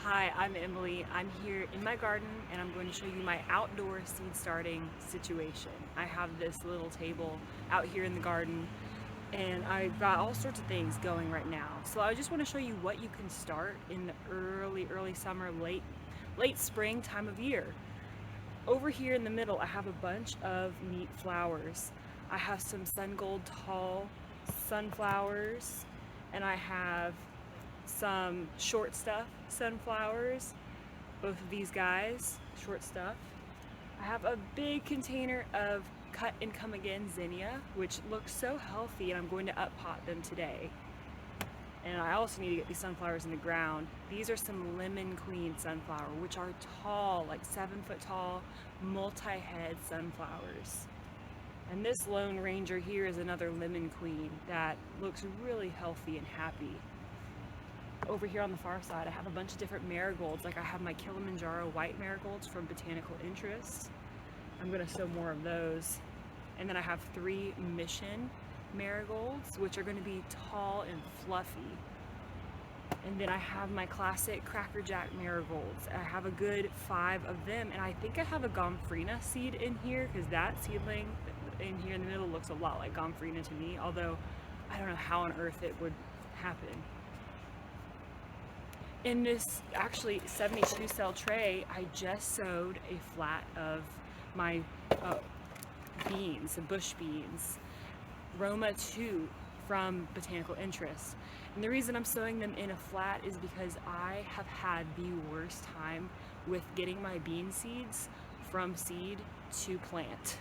Hi, I'm Emily. I'm here in my garden and I'm going to show you my outdoor seed starting situation. I have this little table out here in the garden and I've got all sorts of things going right now. So I just want to show you what you can start in the early summer, late spring time of year. Over here in the middle, I have a bunch of neat flowers. I have some sun gold tall sunflowers and I have some short stuff sunflowers, both of these guys, short stuff. I have a big container of cut and come again zinnia, which looks so healthy, and I'm going to up pot them today. And I also need to get these sunflowers in the ground. These are some lemon queen sunflower, which are tall, like 7 foot tall, multi-head sunflowers. And this Lone Ranger here is another lemon queen that looks really healthy and happy. Over here on the far side, I have a bunch of different marigolds. Like I have my Kilimanjaro white marigolds from Botanical Interest. I'm gonna sow more of those. And then I have 3 Mission marigolds, which are gonna be tall and fluffy. And then I have my classic Cracker Jack marigolds. I have a good 5 of them, and I think I have a Gomphrena seed in here because that seedling in here in the middle looks a lot like Gomphrena to me, although I don't know how on earth it would happen. In this actually 72 cell tray, I just sowed a flat of my beans, bush beans, Roma 2 from Botanical Interest. And the reason I'm sowing them in a flat is because I have had the worst time with getting my bean seeds from seed to plant.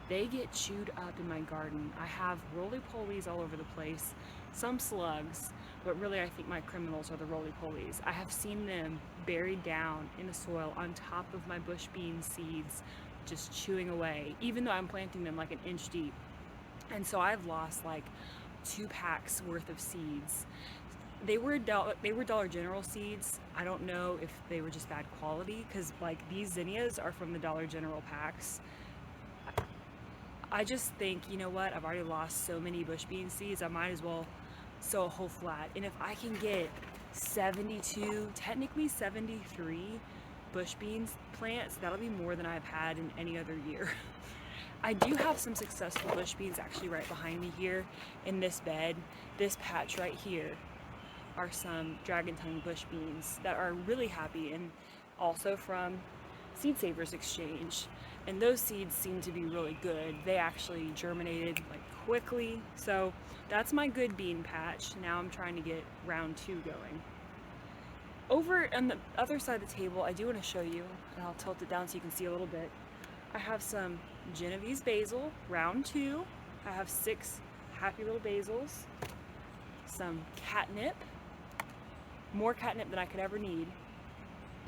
They get chewed up in my garden. I have roly-polies all over the place, some slugs, but really I think my criminals are the roly-polies. I have seen them buried down in the soil on top of my bush bean seeds, just chewing away, even though I'm planting them like an inch deep. And so I've lost like 2 packs worth of seeds. They were Dollar General seeds. I don't know if they were just bad quality, because like these zinnias are from the Dollar General packs. I just think, you know what, I've already lost so many bush bean seeds, I might as well sow a whole flat. And if I can get 72, technically 73 bush beans plants, that'll be more than I've had in any other year. I do have some successful bush beans actually right behind me here in this bed. This patch right here are some dragon tongue bush beans that are really happy, and also from Seed Savers Exchange. And those seeds seem to be really good. They actually germinated like quickly. So that's my good bean patch. Now I'm trying to get round 2 going. Over on the other side of the table, I do want to show you, and I'll tilt it down so you can see a little bit. I have some Genovese basil, round 2. I have 6 happy little basils, some catnip, more catnip than I could ever need.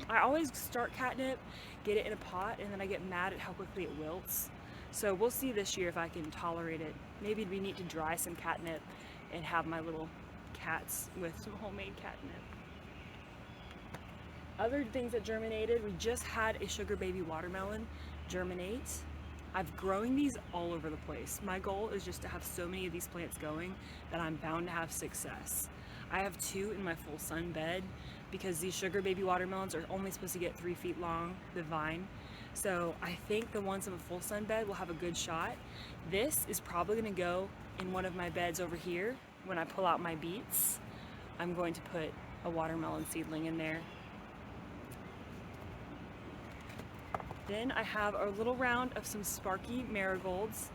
I always start catnip, get it in a pot, and then I get mad at how quickly it wilts. So we'll see this year if I can tolerate it. Maybe it'd be neat to dry some catnip and have my little cats with some homemade catnip. Other things that germinated, we just had a sugar baby watermelon germinate. I've growing these all over the place. My goal is just to have so many of these plants going that I'm bound to have success. I have 2 in my full sun bed because these sugar baby watermelons are only supposed to get 3 feet long, the vine. So I think the ones in a full sun bed will have a good shot. This is probably gonna go in one of my beds over here. When I pull out my beets, I'm going to put a watermelon seedling in there. Then I have a little round of some Sparky marigolds.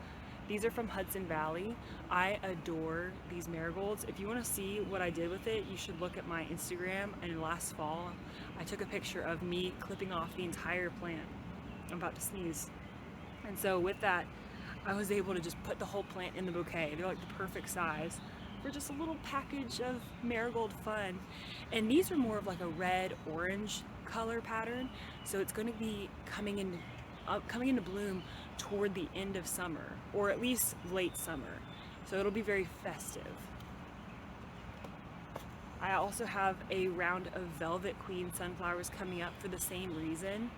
These are from Hudson Valley. I adore these marigolds. If you want to see what I did with it, you should look at my Instagram. And last fall, I took a picture of me clipping off the entire plant. I'm about to sneeze. And so with that, I was able to just put the whole plant in the bouquet. They're like the perfect size for just a little package of marigold fun. And these are more of like a red-orange color pattern. So it's going to be coming into bloom toward the end of summer, or at least late summer. So it'll be very festive. I also have a round of Velvet Queen sunflowers coming up for the same reason.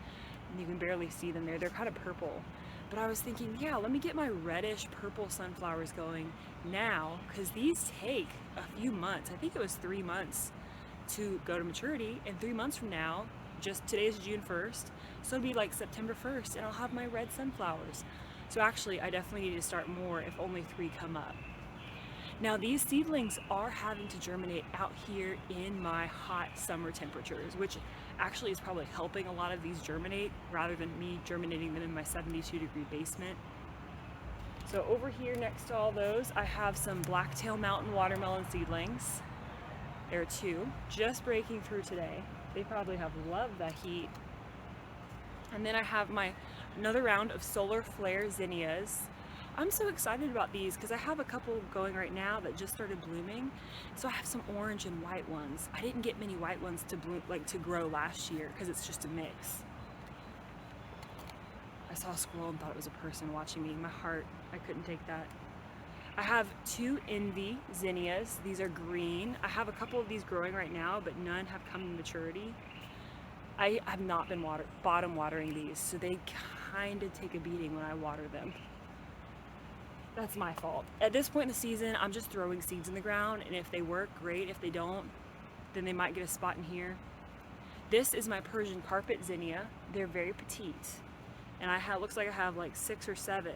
And you can barely see them there. They're kind of purple. But I was thinking, yeah, let me get my reddish purple sunflowers going now, because these take a few months. I think it was 3 months to go to maturity, and 3 months from now, just today is June 1st, so it'll be like September 1st and I'll have my red sunflowers. So actually I definitely need to start more if only 3 come up. Now these seedlings are having to germinate out here in my hot summer temperatures, which actually is probably helping a lot of these germinate rather than me germinating them in my 72-degree basement. So over here next to all those, I have some Blacktail Mountain watermelon seedlings. There are 2 just breaking through today. They probably have loved the heat. And then I have another round of solar flare zinnias. I'm so excited about these because I have a couple going right now that just started blooming. So I have some orange and white ones. I didn't get many white ones to bloom, to grow last year because it's just a mix. I saw a squirrel and thought it was a person watching me. My heart, I couldn't take that. I have 2 Envy zinnias. These are green. I have a couple of these growing right now, but none have come to maturity. I have not been bottom watering these, so they kind of take a beating when I water them. That's my fault. At this point in the season, I'm just throwing seeds in the ground, and if they work, great. If they don't, then they might get a spot in here. This is my Persian carpet zinnia. They're very petite, and looks like I have like 6 or 7.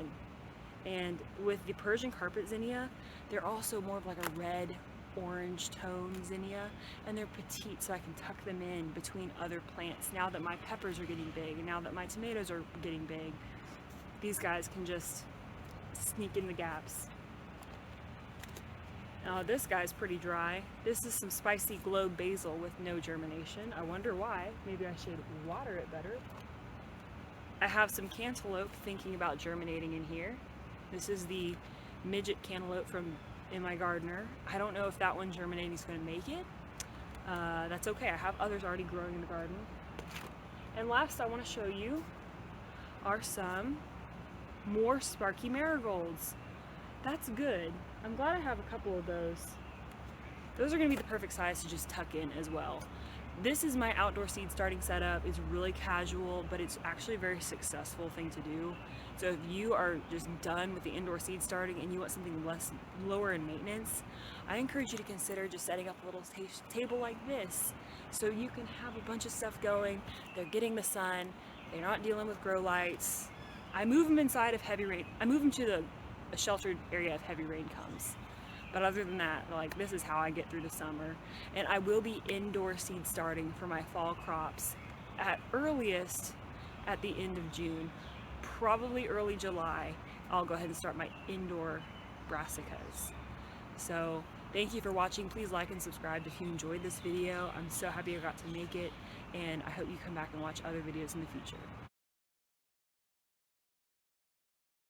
And with the Persian carpet zinnia, they're also more of like a red orange tone zinnia, and they're petite, so I can tuck them in between other plants. Now that my peppers are getting big and now that my tomatoes are getting big, these guys can just sneak in the gaps. Now this guy's pretty dry. This is some spicy globe basil with no germination. I wonder why. Maybe I should water it better. I have some cantaloupe thinking about germinating in here. This is the midget cantaloupe in my gardener. I don't know if that one germinating is going to make it. That's okay. I have others already growing in the garden. And last I want to show you are some more sparky marigolds. That's good. I'm glad I have a couple of those. Those are going to be the perfect size to just tuck in as well. This is my outdoor seed starting setup. It's really casual, but it's actually a very successful thing to do. So if you are just done with the indoor seed starting and you want something lower in maintenance, I encourage you to consider just setting up a little table like this so you can have a bunch of stuff going. They're getting the sun. They're not dealing with grow lights. I move them inside if heavy rain. I move them to a sheltered area if heavy rain comes. But other than that, this is how I get through the summer. And I will be indoor seed starting for my fall crops at earliest at the end of June, probably early July. I'll go ahead and start my indoor brassicas. So thank you for watching. Please like and subscribe if you enjoyed this video. I'm so happy I got to make it, and I hope you come back and watch other videos in the future.